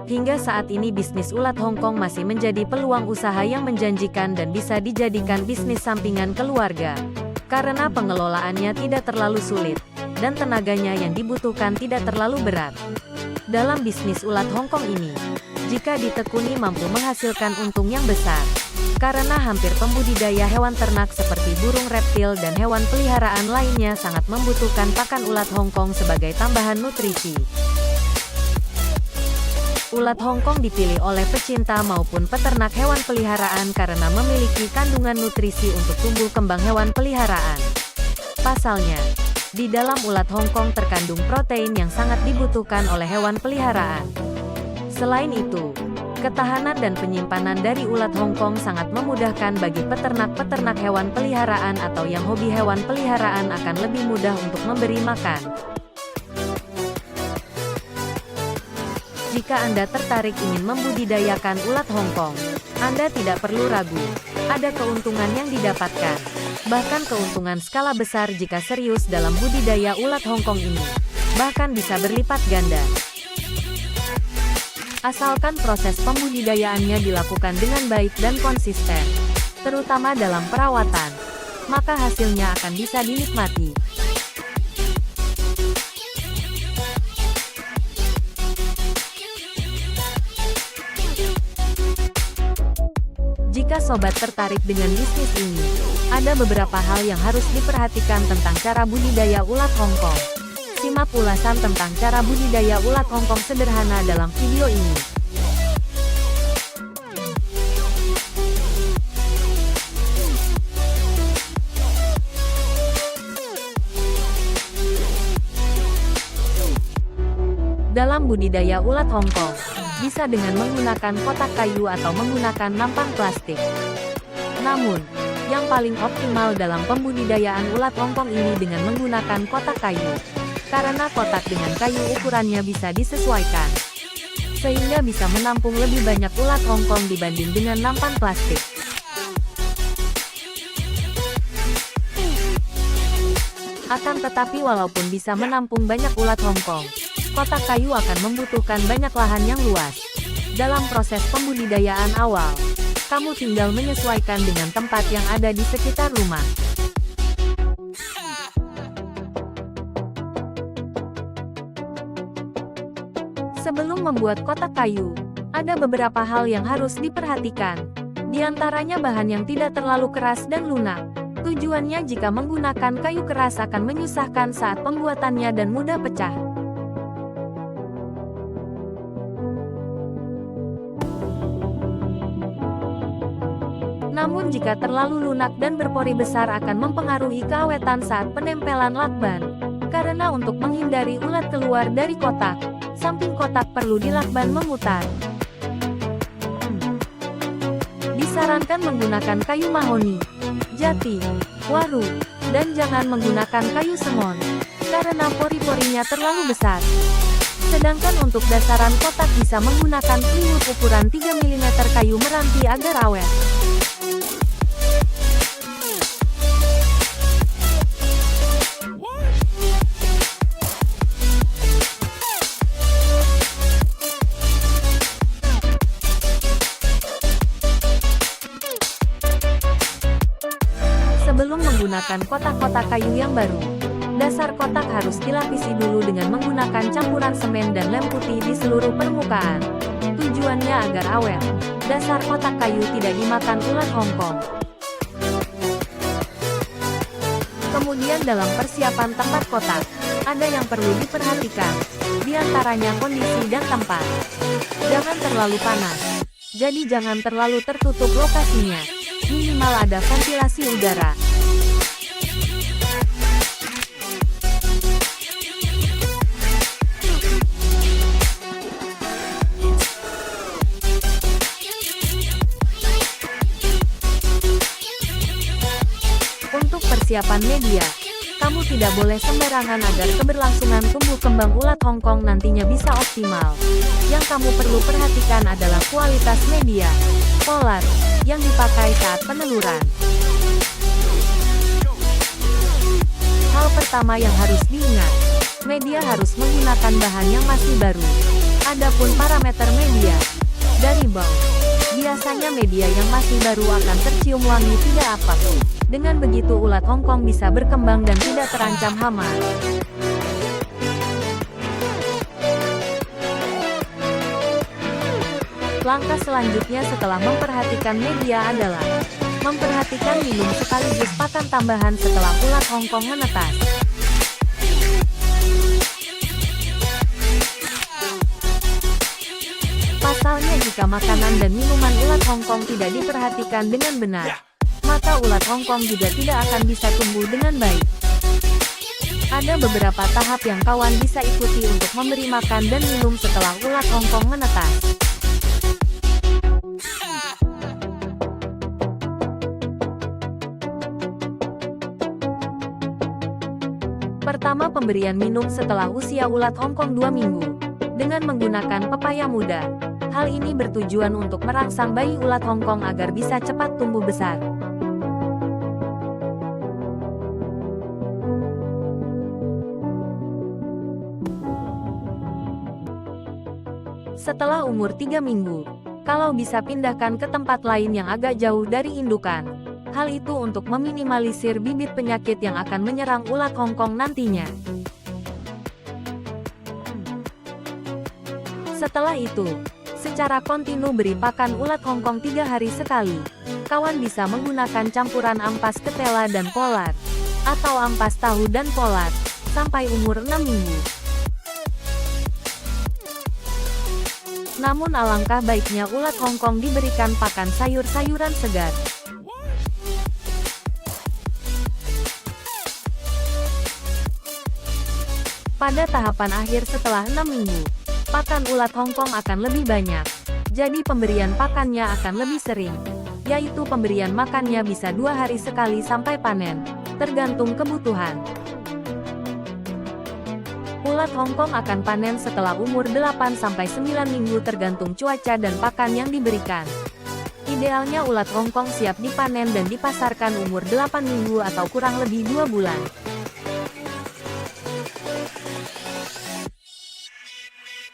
Hingga saat ini bisnis ulat Hongkong masih menjadi peluang usaha yang menjanjikan dan bisa dijadikan bisnis sampingan keluarga. Karena pengelolaannya tidak terlalu sulit, dan tenaganya yang dibutuhkan tidak terlalu berat. Dalam bisnis ulat Hongkong ini, jika ditekuni mampu menghasilkan untung yang besar. Karena hampir pembudidaya hewan ternak seperti burung reptil dan hewan peliharaan lainnya sangat membutuhkan pakan ulat Hongkong sebagai tambahan nutrisi. Ulat Hongkong dipilih oleh pecinta maupun peternak hewan peliharaan karena memiliki kandungan nutrisi untuk tumbuh kembang hewan peliharaan. Pasalnya, di dalam ulat Hongkong terkandung protein yang sangat dibutuhkan oleh hewan peliharaan. Selain itu, ketahanan dan penyimpanan dari ulat Hongkong sangat memudahkan bagi peternak-peternak hewan peliharaan atau yang hobi hewan peliharaan akan lebih mudah untuk memberi makan. Jika Anda tertarik ingin membudidayakan ulat Hongkong, Anda tidak perlu ragu. Ada keuntungan yang didapatkan. Bahkan keuntungan skala besar jika serius dalam budidaya ulat Hongkong ini. Bahkan bisa berlipat ganda. Asalkan proses pembudidayaannya dilakukan dengan baik dan konsisten, terutama dalam perawatan, maka hasilnya akan bisa dinikmati. Jika sobat tertarik dengan bisnis ini, ada beberapa hal yang harus diperhatikan tentang cara budidaya ulat Hongkong. Simak ulasan tentang cara budidaya ulat Hongkong sederhana dalam video ini. Dalam budidaya ulat Hongkong, bisa dengan menggunakan kotak kayu atau menggunakan nampan plastik. Namun, yang paling optimal dalam pembudidayaan ulat Hongkong ini dengan menggunakan kotak kayu. Karena kotak dengan kayu ukurannya bisa disesuaikan, sehingga bisa menampung lebih banyak ulat Hongkong dibanding dengan nampan plastik. Akan tetapi walaupun bisa menampung banyak ulat Hongkong, kotak kayu akan membutuhkan banyak lahan yang luas. Dalam proses pembudidayaan awal, kamu tinggal menyesuaikan dengan tempat yang ada di sekitar rumah. Sebelum membuat kotak kayu, ada beberapa hal yang harus diperhatikan. Di antaranya bahan yang tidak terlalu keras dan lunak. Tujuannya jika menggunakan kayu keras akan menyusahkan saat pembuatannya dan mudah pecah. Namun jika terlalu lunak dan berpori besar akan mempengaruhi keawetan saat penempelan lakban. Karena untuk menghindari ulat keluar dari kotak, samping kotak perlu dilakban memutar. Disarankan menggunakan kayu mahoni, jati, waru, dan jangan menggunakan kayu semon, karena pori-porinya terlalu besar. Sedangkan untuk dasaran kotak bisa menggunakan selimut ukuran 3 mm kayu meranti agar awet. Sebelum menggunakan kotak-kotak kayu yang baru, dasar kotak harus dilapisi dulu dengan menggunakan campuran semen dan lem putih di seluruh permukaan. Tujuannya agar awet. Dasar kotak kayu tidak dimakan ulat Hongkong. Kemudian dalam persiapan tempat kotak, ada yang perlu diperhatikan, di antaranya kondisi dan tempat. Jangan terlalu panas, jadi jangan terlalu tertutup lokasinya. Minimal ada ventilasi udara. Untuk persiapan media, kamu tidak boleh sembarangan agar keberlangsungan tumbuh kembang ulat Hongkong nantinya bisa optimal. Yang kamu perlu perhatikan adalah kualitas media, polar, yang dipakai saat peneluran. Hal pertama yang harus diingat, media harus menggunakan bahan yang masih baru. Adapun parameter media, dari bawah, biasanya media yang masih baru akan tercium wangi tidak apapun. Dengan begitu ulat Hongkong bisa berkembang dan tidak terancam hama. Langkah selanjutnya setelah memperhatikan media adalah memperhatikan minum sekaligus pakan tambahan setelah ulat Hongkong menetas. Pasalnya jika makanan dan minuman ulat Hongkong tidak diperhatikan dengan benar, maka ulat Hongkong juga tidak akan bisa tumbuh dengan baik. Ada beberapa tahap yang kawan bisa ikuti untuk memberi makan dan minum setelah ulat Hongkong menetas. Pertama, pemberian minum setelah usia ulat Hongkong 2 minggu, dengan menggunakan pepaya muda. Hal ini bertujuan untuk merangsang bayi ulat Hongkong agar bisa cepat tumbuh besar. Setelah umur 3 minggu, kalau bisa pindahkan ke tempat lain yang agak jauh dari indukan. Hal itu untuk meminimalisir bibit penyakit yang akan menyerang ulat Hongkong nantinya. Setelah itu, secara kontinu beri pakan ulat Hongkong 3 hari sekali. Kawan bisa menggunakan campuran ampas ketela dan polar, atau ampas tahu dan polar, sampai umur 6 minggu. Namun alangkah baiknya ulat Hongkong diberikan pakan sayur-sayuran segar. Pada tahapan akhir setelah 6 minggu, pakan ulat Hongkong akan lebih banyak. Jadi pemberian pakannya akan lebih sering, yaitu pemberian makannya bisa 2 hari sekali sampai panen, tergantung kebutuhan. Ulat Hongkong akan panen setelah umur 8-9 minggu tergantung cuaca dan pakan yang diberikan. Idealnya ulat Hongkong siap dipanen dan dipasarkan umur 8 minggu atau kurang lebih 2 bulan.